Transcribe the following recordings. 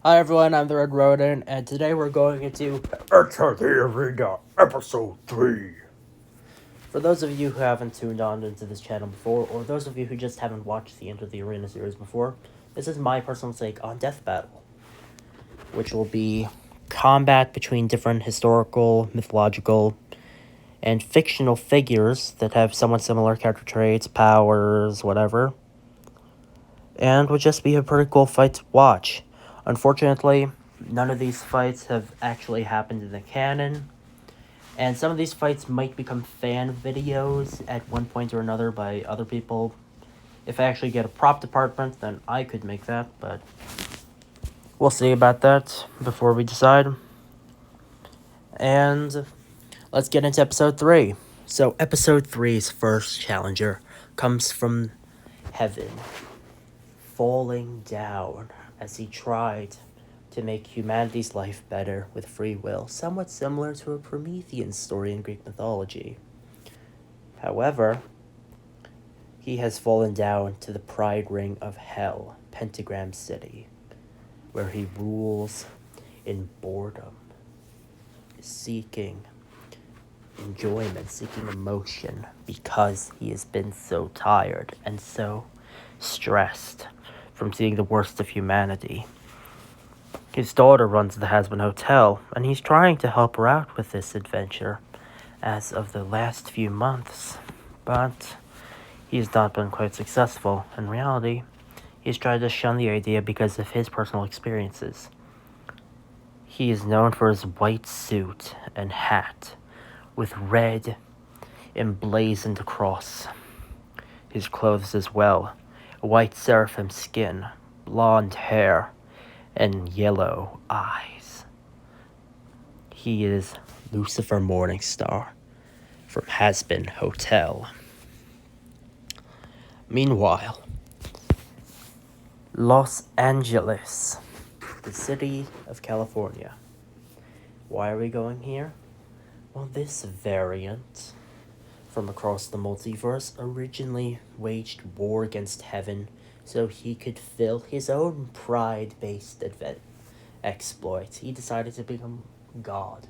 Hi everyone, I'm the Red Rodent, and today we're going into Enter the Arena, Episode 3. For those of you who haven't tuned on into this channel before, or those of you who just haven't watched the Enter the Arena series before, this is my personal take on Death Battle, which will be combat between different historical, mythological, and fictional figures that have somewhat similar character traits, powers, whatever, and would just be a pretty cool fight to watch. Unfortunately, none of these fights have actually happened in the canon, and some of these fights might become fan videos at one point or another by other people. If I actually get a prop department, then I could make that, but we'll see about that before we decide. And let's get into episode 3. So, episode 3's first challenger comes from heaven, falling down as he tried to make humanity's life better with free will, somewhat similar to a Promethean story in Greek mythology. However, he has fallen down to the pride ring of hell, Pentagram City, where he rules in boredom, seeking enjoyment, seeking emotion, because he has been so tired and so stressed from seeing the worst of humanity. His daughter runs the Hasbin Hotel, and he's trying to help her out with this adventure as of the last few months, but he has not been quite successful. In reality, he's tried to shun the idea because of his personal experiences. He is known for his white suit and hat with red emblazoned across his clothes as well, white seraphim skin, blonde hair, and yellow eyes. He is Lucifer Morningstar from Hasbin Hotel. Meanwhile, Los Angeles, the city of California. Why are we going here? Well, this variant from across the multiverse originally waged war against heaven so he could fill his own pride-based exploits. He decided to become God.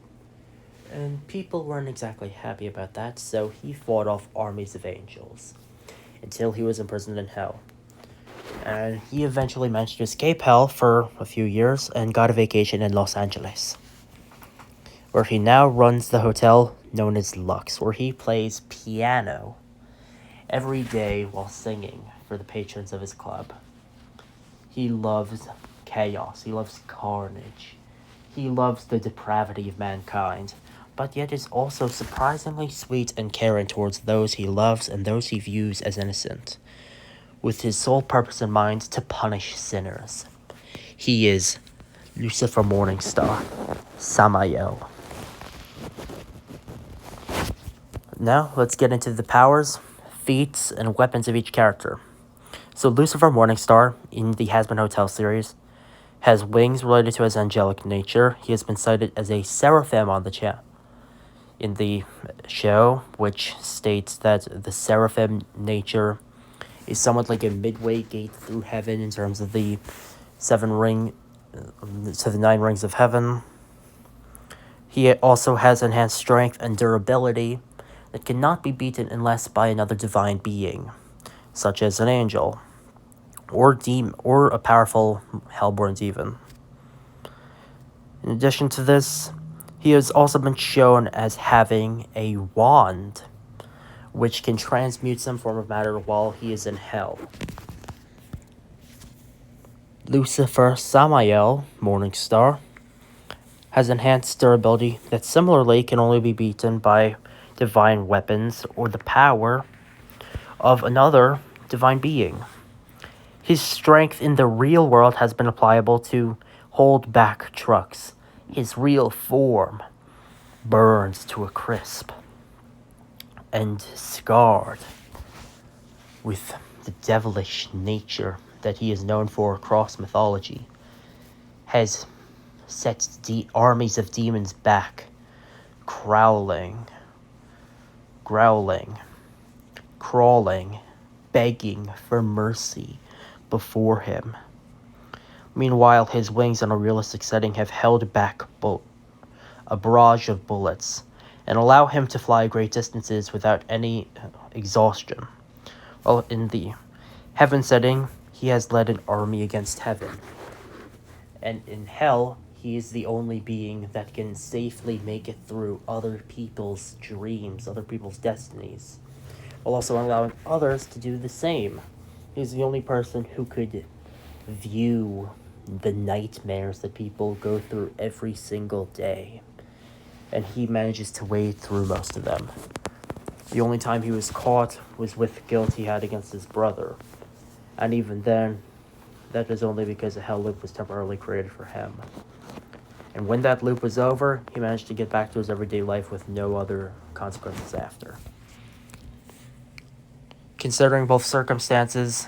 And people weren't exactly happy about that, so he fought off armies of angels until he was imprisoned in hell. And he eventually managed to escape hell for a few years and got a vacation in Los Angeles, where he now runs the hotel known as Lux, where he plays piano every day while singing for the patrons of his club. He loves chaos, he loves carnage, he loves the depravity of mankind, but yet is also surprisingly sweet and caring towards those he loves and those he views as innocent, with his sole purpose in mind to punish sinners. He is Lucifer Morningstar, Samael. Now, let's get into the powers, feats, and weapons of each character. So, Lucifer Morningstar, in the Hasbin Hotel series, has wings related to his angelic nature. He has been cited as a seraphim on the in the show, which states that the seraphim nature is somewhat like a midway gate through heaven in terms of the nine rings of heaven. He also has enhanced strength and durability that cannot be beaten unless by another divine being, such as an angel, or a powerful hellborn demon. In addition to this, he has also been shown as having a wand, which can transmute some form of matter while he is in hell. Lucifer Samael, Morningstar, has enhanced durability that similarly can only be beaten by divine weapons or the power of another divine being. His strength in the real world has been applicable to hold back trucks. His real form burns to a crisp and scarred with the devilish nature that he is known for across mythology, has set armies of demons back, growling, crawling, begging for mercy before him. Meanwhile, his wings in a realistic setting have held back a barrage of bullets and allow him to fly great distances without any exhaustion. While in the heaven setting, he has led an army against heaven. And in hell, he is the only being that can safely make it through other people's dreams, other people's destinies, while also allowing others to do the same. He's the only person who could view the nightmares that people go through every single day. And he manages to wade through most of them. The only time he was caught was with guilt he had against his brother. And even then, that was only because a hell loop was temporarily created for him. And when that loop was over, he managed to get back to his everyday life with no other consequences after. Considering both circumstances,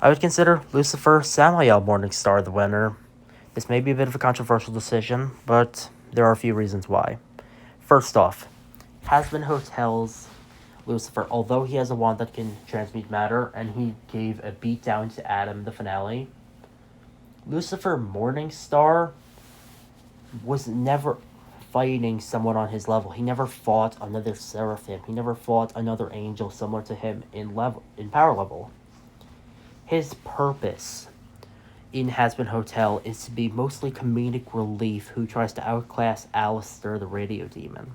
I would consider Lucifer Samael Morningstar the winner. This may be a bit of a controversial decision, but there are a few reasons why. First off, Hasbin Hotel's Lucifer, although he has a wand that can transmute matter, and he gave a beatdown to Adam in the finale, Lucifer Morningstar was never fighting someone on his level. He never fought another seraphim. He never fought another angel similar to him in power level. His purpose in Hasbin Hotel is to be mostly comedic relief who tries to outclass Alistair the radio demon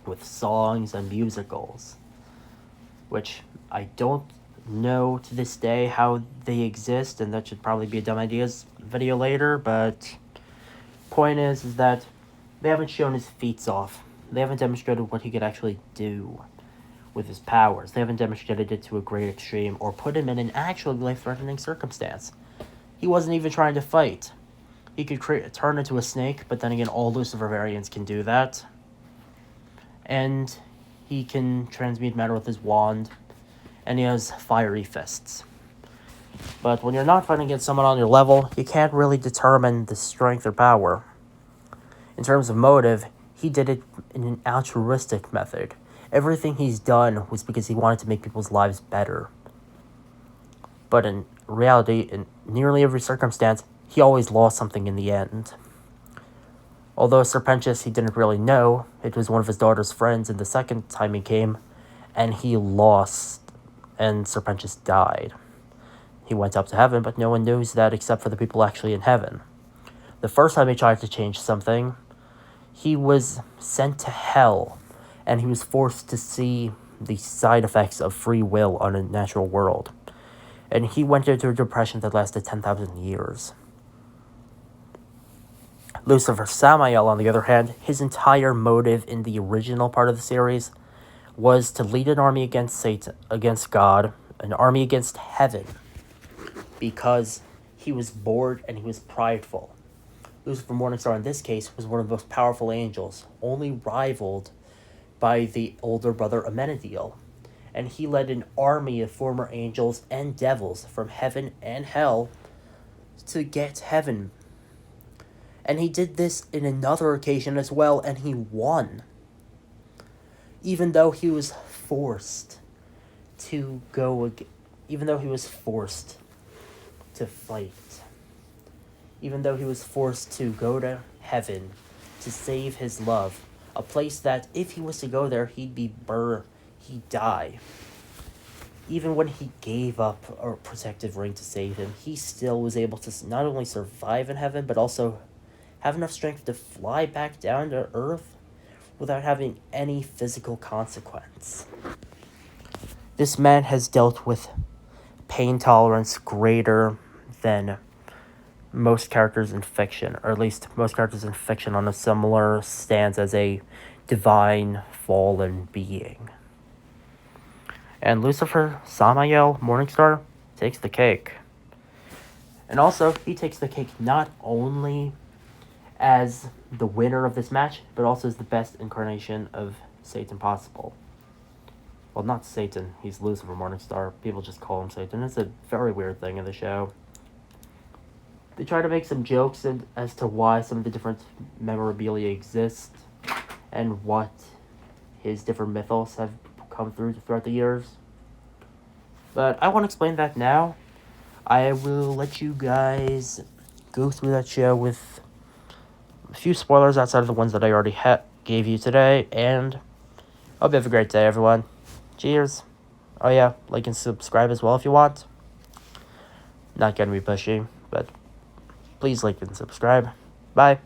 with songs and musicals, which I don't know to this day how they exist, and that should probably be a dumb ideas video later, but point is that they haven't shown his feats off. They haven't demonstrated what he could actually do with his powers. They haven't demonstrated it to a great extreme or put him in an actually life-threatening circumstance. He wasn't even trying to fight. He could turn into a snake, but then again, all Lucifer variants can do that. And he can transmute matter with his wand, and he has fiery fists. But when you're not fighting against someone on your level, you can't really determine the strength or power. In terms of motive, he did it in an altruistic method. Everything he's done was because he wanted to make people's lives better. But in reality, in nearly every circumstance, he always lost something in the end. Although Serpentius he didn't really know, it was one of his daughter's friends, and the second time he came, and he lost, and Serpentius died. He went up to heaven, but no one knows that except for the people actually in heaven. The first time he tried to change something, he was sent to hell, and he was forced to see the side effects of free will on a natural world. And he went into a depression that lasted 10,000 years. Lucifer Samael, on the other hand, his entire motive in the original part of the series was to lead an army against Satan, against God, an army against heaven, because he was bored and he was prideful. Lucifer Morningstar, in this case, was one of the most powerful angels, only rivaled by the older brother Amenadiel, and he led an army of former angels and devils from heaven and hell to get heaven. And he did this in another occasion as well, and he won. Even though he was forced to even though he was forced to fight. Even though he was forced to go to heaven to save his love. A place that, if he was to go there, he'd die. Even when he gave up a protective ring to save him, he still was able to not only survive in heaven, but also have enough strength to fly back down to Earth without having any physical consequence. This man has dealt with pain tolerance greater than most characters in fiction, or at least most characters in fiction on a similar stance as a divine fallen being. And Lucifer Samael Morningstar takes the cake. And also, he takes the cake not only as the winner of this match, but also as the best incarnation of Satan possible. Well, not Satan, he's Lucifer Morningstar. People just call him Satan. It's a very weird thing in the show. They try to make some jokes as to why some of the different memorabilia exist and what his different mythos have come throughout the years. But I won't explain that now. I will let you guys go through that show with a few spoilers outside of the ones that I already gave you today, and hope you have a great day, everyone. Cheers. Oh yeah, like and subscribe as well if you want. Not gonna be pushy, but please like and subscribe. Bye.